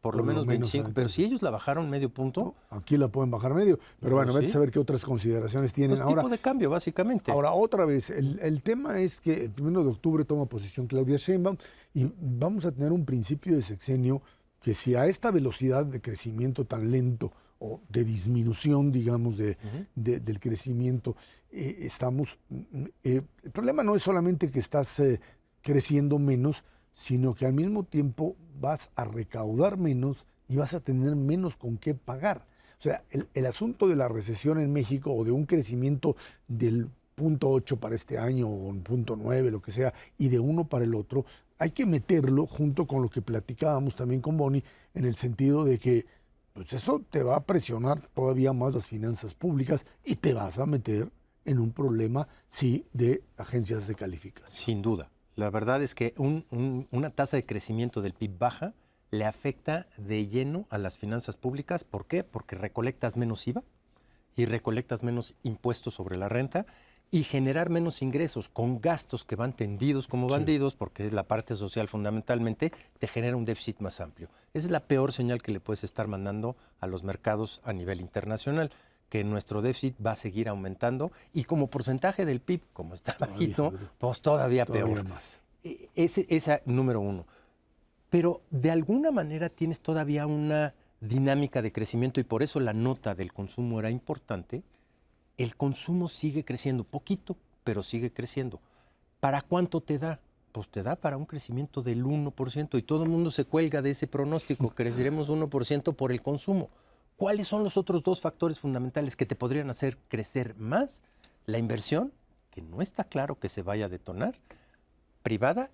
25. Pero si ellos la bajaron medio punto... Aquí la pueden bajar medio. Pero bueno, vete a saber qué otras consideraciones tienen. Pues tipo de cambio, básicamente. Ahora, otra vez, el tema es que el 1 de octubre toma posesión Claudia Sheinbaum y vamos a tener un principio de sexenio que si a esta velocidad de crecimiento tan lento o de disminución, digamos, del crecimiento, estamos... el problema no es solamente que estás creciendo menos, sino que al mismo tiempo vas a recaudar menos y vas a tener menos con qué pagar. O sea, el asunto de la recesión en México o de un crecimiento del 0.8 para este año o 0.9, lo que sea, y de 1 para el otro, hay que meterlo junto con lo que platicábamos también con Boni, en el sentido de que pues eso te va a presionar todavía más las finanzas públicas y te vas a meter en un problema, sí, de agencias de calificación. Sin duda. La verdad es que una tasa de crecimiento del PIB baja le afecta de lleno a las finanzas públicas. ¿Por qué? Porque recolectas menos IVA y recolectas menos impuestos sobre la renta y generar menos ingresos con gastos que van tendidos como bandidos, porque es la parte social fundamentalmente, te genera un déficit más amplio. Esa es la peor señal que le puedes estar mandando a los mercados a nivel internacional, que nuestro déficit va a seguir aumentando y como porcentaje del PIB, como está bajito, pues todavía peor. Más. Esa número 1. Pero de alguna manera tienes todavía una dinámica de crecimiento y por eso la nota del consumo era importante. El consumo sigue creciendo, poquito, pero sigue creciendo. ¿Para cuánto te da? Pues te da para un crecimiento del 1% y todo el mundo se cuelga de ese pronóstico, creceremos 1% por el consumo. ¿Cuáles son los otros 2 factores fundamentales que te podrían hacer crecer más? La inversión, que no está claro que se vaya a detonar, privada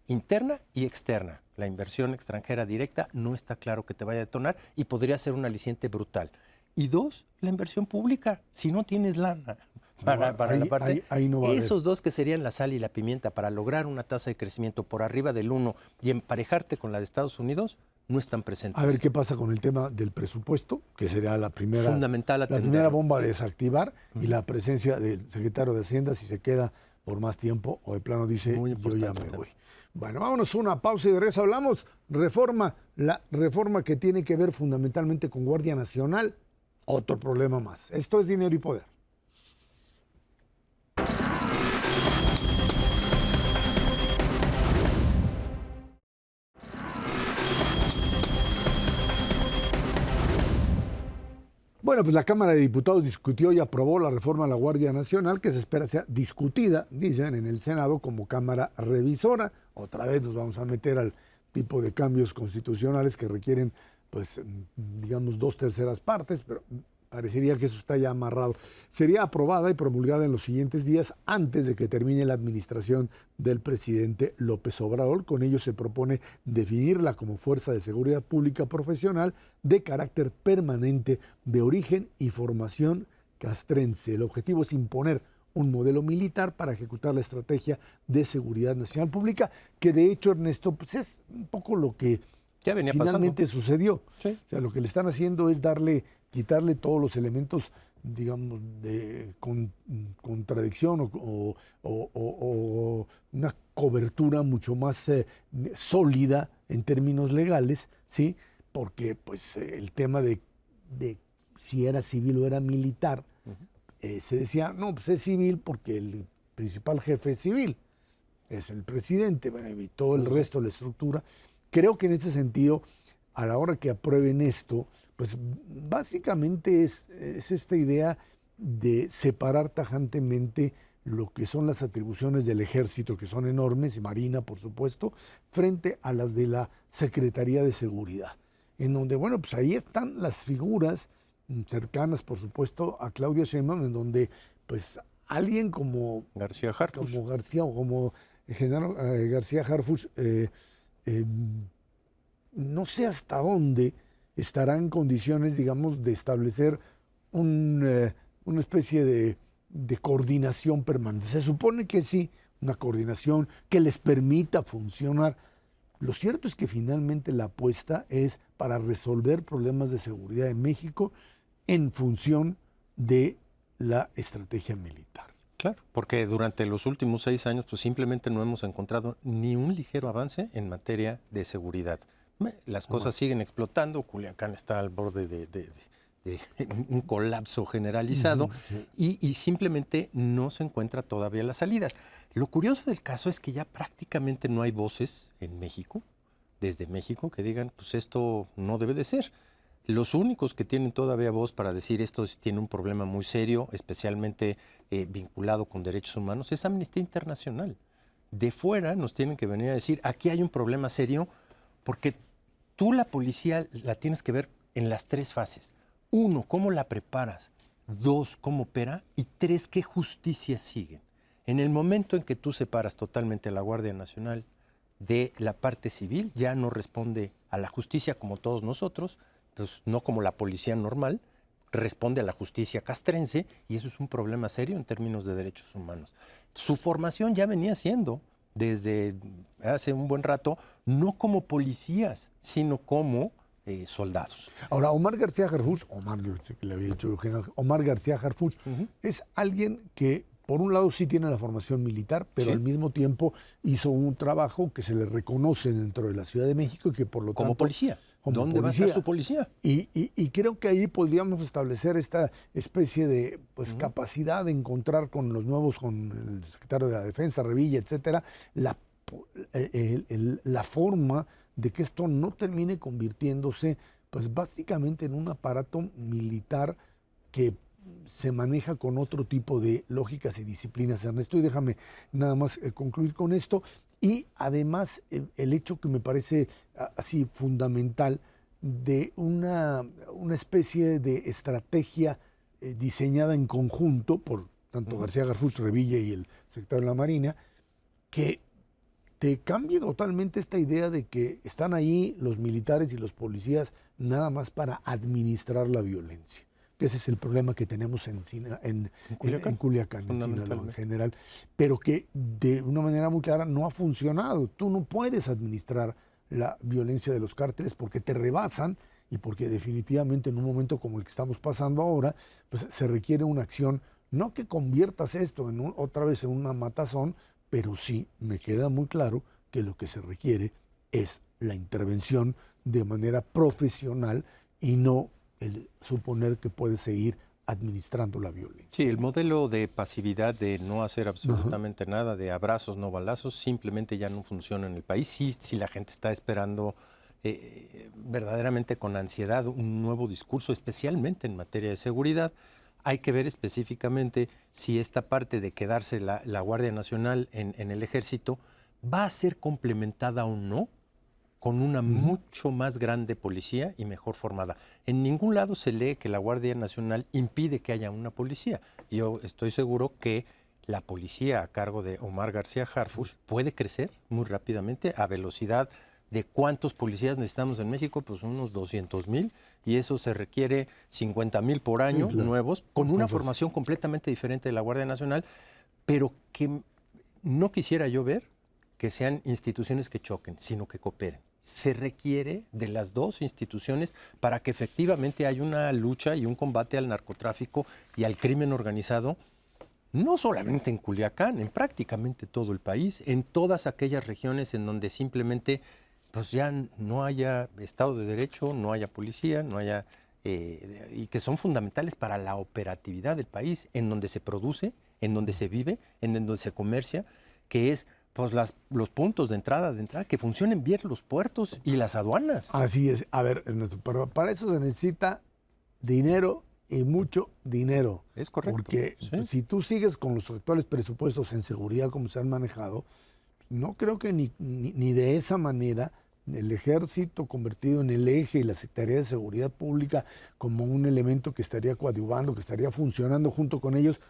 interna y externa. La inversión extranjera directa no está claro que te vaya a detonar y podría ser un aliciente brutal. Y dos, la inversión pública. Si no tienes lana para la parte, ahí no va a esos dos que serían la sal y la pimienta para lograr una tasa de crecimiento por arriba del 1 y emparejarte con la de Estados Unidos, no están presentes. A ver qué pasa con el tema del presupuesto, que sería la primera, Fundamental la atenderlo. primera bomba a desactivar, y la presencia del secretario de Hacienda si se queda por más tiempo o de plano dice Muy yo ya importante me voy. Bueno, vámonos a una pausa y de regreso hablamos la reforma que tiene que ver fundamentalmente con Guardia Nacional, otro problema más. Esto es Dinero y Poder. Bueno, pues la Cámara de Diputados discutió y aprobó la reforma a la Guardia Nacional, que se espera sea discutida, dicen, en el Senado como Cámara Revisora. Otra vez nos vamos a meter al tipo de cambios constitucionales que requieren, pues, digamos, 2/3 partes, pero parecería que eso está ya amarrado. Sería aprobada y promulgada en los siguientes días antes de que termine la administración del presidente López Obrador. Con ello se propone definirla como fuerza de seguridad pública profesional de carácter permanente de origen y formación castrense. El objetivo es imponer un modelo militar para ejecutar la estrategia de seguridad nacional pública, que de hecho, Ernesto, pues es un poco lo que Ya venía finalmente sucedió. Sí. O sea, lo que le están haciendo es quitarle todos los elementos, digamos, de contradicción o una cobertura mucho más sólida en términos legales, ¿sí? Porque pues el tema de si era civil o era militar, se decía, no, pues es civil porque el principal jefe es civil, es el presidente, bueno, y todo el resto de la estructura. Creo que en ese sentido, a la hora que aprueben esto, pues básicamente es esta idea de separar tajantemente lo que son las atribuciones del ejército, que son enormes, y Marina, por supuesto, frente a las de la Secretaría de Seguridad, en donde, bueno, pues ahí están las figuras cercanas, por supuesto, a Claudia Sheinbaum, en donde, pues, alguien como García Harfuch. como García o como el general García Harfuch, no sé hasta dónde estará en condiciones, digamos, de establecer una especie de coordinación permanente. Se supone que sí, una coordinación que les permita funcionar. Lo cierto es que finalmente la apuesta es para resolver problemas de seguridad en México en función de la estrategia militar. Claro, porque durante los últimos 6 años pues simplemente no hemos encontrado ni un ligero avance en materia de seguridad. Las cosas siguen explotando, Culiacán está al borde de un colapso generalizado y simplemente no se encuentra todavía las salidas. Lo curioso del caso es que ya prácticamente no hay voces en México, desde México, que digan, pues esto no debe de ser. Los únicos que tienen todavía voz para decir esto tiene un problema muy serio, especialmente vinculado con derechos humanos, es Amnistía Internacional. De fuera nos tienen que venir a decir, aquí hay un problema serio, porque tú la policía la tienes que ver en las 3 fases. 1, cómo la preparas. 2, cómo opera. Y 3, qué justicia siguen. En el momento en que tú separas totalmente a la Guardia Nacional de la parte civil, ya no responde a la justicia como todos nosotros, pues no como la policía normal, responde a la justicia castrense, y eso es un problema serio en términos de derechos humanos. Su formación ya venía siendo, desde hace un buen rato, no como policías, sino como soldados. Ahora, Omar García Harfuch, que le había dicho Omar García Harfuch, es alguien que, por un lado, sí tiene la formación militar, pero Sí. al mismo tiempo hizo un trabajo que se le reconoce dentro de la Ciudad de México y que, por lo Como tanto, policía. como ¿Dónde va a policía. estar su policía? Y creo que ahí podríamos establecer esta especie de capacidad de encontrar con los nuevos, con el secretario de la Defensa, Revilla, etcétera, la forma de que esto no termine convirtiéndose, pues básicamente en un aparato militar que se maneja con otro tipo de lógicas y disciplinas, Ernesto. Y déjame nada más concluir con esto. Y además el hecho que me parece así fundamental de una especie de estrategia diseñada en conjunto por tanto García Harfuch, Revilla y el secretario de la Marina, que te cambie totalmente esta idea de que están ahí los militares y los policías nada más para administrar la violencia. Que ese es el problema que tenemos en Culiacán, en Sinaloa en general, pero que de una manera muy clara no ha funcionado. Tú no puedes administrar la violencia de los cárteles porque te rebasan y porque definitivamente en un momento como el que estamos pasando ahora, pues se requiere una acción, no que conviertas esto otra vez en una matazón, pero sí me queda muy claro que lo que se requiere es la intervención de manera profesional y no el suponer que puede seguir administrando la violencia. Sí, el modelo de pasividad, de no hacer absolutamente nada, de abrazos, no balazos, simplemente ya no funciona en el país. Sí, si la gente está esperando verdaderamente con ansiedad un nuevo discurso, especialmente en materia de seguridad, hay que ver específicamente si esta parte de quedarse la Guardia Nacional en el Ejército va a ser complementada o no con una mucho más grande policía y mejor formada. En ningún lado se lee que la Guardia Nacional impide que haya una policía. Yo estoy seguro que la policía a cargo de Omar García Harfuch puede crecer muy rápidamente a velocidad de cuántos policías necesitamos en México, pues unos 200,000, y eso se requiere 50,000 por año nuevos, con una formación completamente diferente de la Guardia Nacional, pero que no quisiera yo ver que sean instituciones que choquen, sino que cooperen. Se requiere de las dos instituciones para que efectivamente haya una lucha y un combate al narcotráfico y al crimen organizado, no solamente en Culiacán, en prácticamente todo el país, en todas aquellas regiones en donde simplemente pues ya no haya Estado de Derecho, no haya policía, no haya y que son fundamentales para la operatividad del país, en donde se produce, en donde se vive, en donde se comercia, que es pues los puntos de entrada, que funcionen bien los puertos y las aduanas. Así es. A ver, Ernesto, pero para eso se necesita dinero y mucho dinero. Es correcto. Porque si tú sigues con los actuales presupuestos en seguridad como se han manejado, no creo que ni de esa manera el Ejército convertido en el eje y la Secretaría de Seguridad Pública como un elemento que estaría coadyuvando, que estaría funcionando junto con ellos,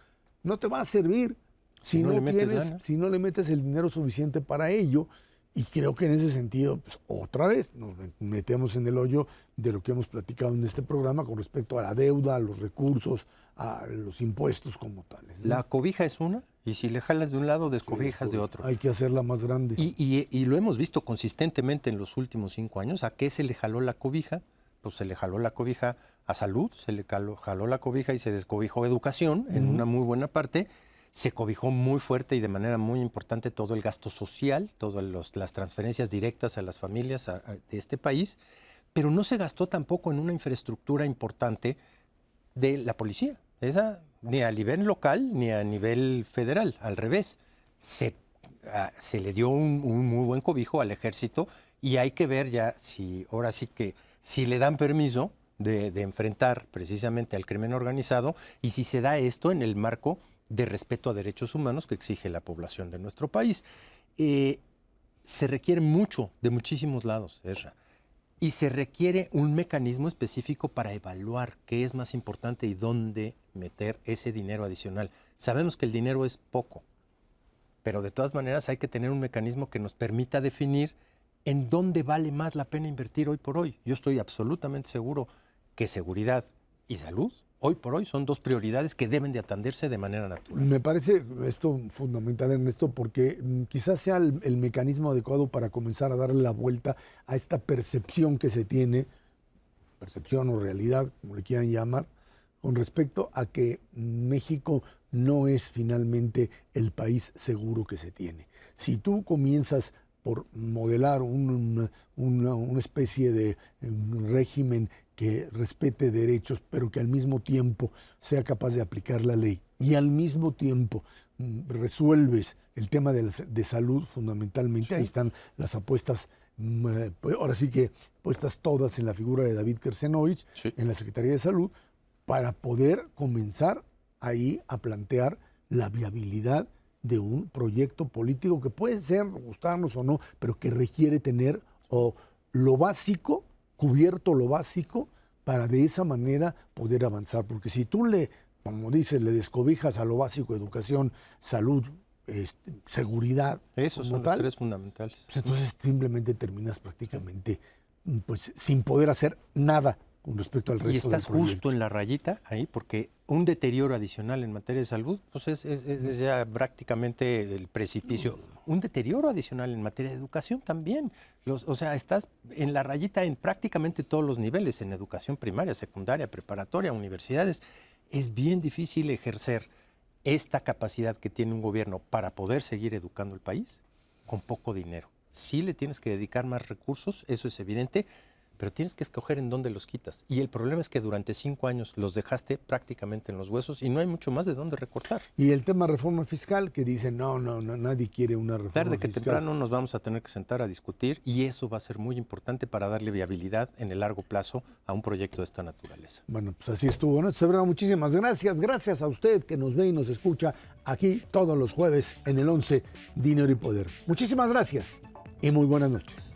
no te va a servir. Si no le metes el dinero suficiente para ello, y creo que en ese sentido, pues otra vez nos metemos en el hoyo de lo que hemos platicado en este programa con respecto a la deuda, a los recursos, a los impuestos como tales, ¿no? La cobija es una, y si le jalas de un lado, descobijas de otro. Hay que hacerla más grande. Y lo hemos visto consistentemente en los últimos 5 años. ¿A qué se le jaló la cobija? Pues se le jaló la cobija a salud, se le jaló la cobija y se descobijó educación en una muy buena parte. Se cobijó muy fuerte y de manera muy importante todo el gasto social, todas las transferencias directas a las familias de este país, pero no se gastó tampoco en una infraestructura importante de la policía. Esa ni a nivel local ni a nivel federal, al revés. Se le dio un muy buen cobijo al ejército y hay que ver ya ahora sí que si le dan permiso de enfrentar precisamente al crimen organizado y si se da esto en el marco de respeto a derechos humanos que exige la población de nuestro país. Se requiere mucho de muchísimos lados, Ezra, y se requiere un mecanismo específico para evaluar qué es más importante y dónde meter ese dinero adicional. Sabemos que el dinero es poco, pero de todas maneras hay que tener un mecanismo que nos permita definir en dónde vale más la pena invertir hoy por hoy. Yo estoy absolutamente seguro que seguridad y salud hoy por hoy son dos prioridades que deben de atenderse de manera natural. Me parece esto fundamental, Ernesto, porque quizás sea el mecanismo adecuado para comenzar a darle la vuelta a esta percepción que se tiene, percepción o realidad, como le quieran llamar, con respecto a que México no es finalmente el país seguro que se tiene. Si tú comienzas por modelar una especie de régimen que respete derechos, pero que al mismo tiempo sea capaz de aplicar la ley, y al mismo tiempo resuelves el tema de salud fundamentalmente, ahí están las apuestas, ahora sí que puestas todas en la figura de David Kersenovich, en la Secretaría de Salud, para poder comenzar ahí a plantear la viabilidad de un proyecto político que puede ser, gustarnos o no, pero que requiere tener lo básico, cubierto lo básico, para de esa manera poder avanzar. Porque si tú como dices, le descobijas a lo básico, educación, salud, seguridad. Esos como son tal, los tres fundamentales. pues entonces simplemente terminas prácticamente pues, sin poder hacer nada con respecto al resto Y estás del proyecto. justo en la rayita ahí, porque un deterioro adicional en materia de salud, pues es ya prácticamente el precipicio. Un deterioro adicional en materia de educación también. O sea, estás en la rayita en prácticamente todos los niveles, en educación primaria, secundaria, preparatoria, universidades. Es bien difícil ejercer esta capacidad que tiene un gobierno para poder seguir educando el país con poco dinero. Sí le tienes que dedicar más recursos, eso es evidente, pero tienes que escoger en dónde los quitas. Y el problema es que durante 5 años los dejaste prácticamente en los huesos y no hay mucho más de dónde recortar. Y el tema reforma fiscal, que dicen, no, nadie quiere una reforma Tarde que fiscal. temprano nos vamos a tener que sentar a discutir y eso va a ser muy importante para darle viabilidad en el largo plazo a un proyecto de esta naturaleza. Bueno, pues así estuvo, ¿no? Cebrero, muchísimas gracias. Gracias a usted que nos ve y nos escucha aquí todos los jueves en el 11 Dinero y Poder. Muchísimas gracias y muy buenas noches.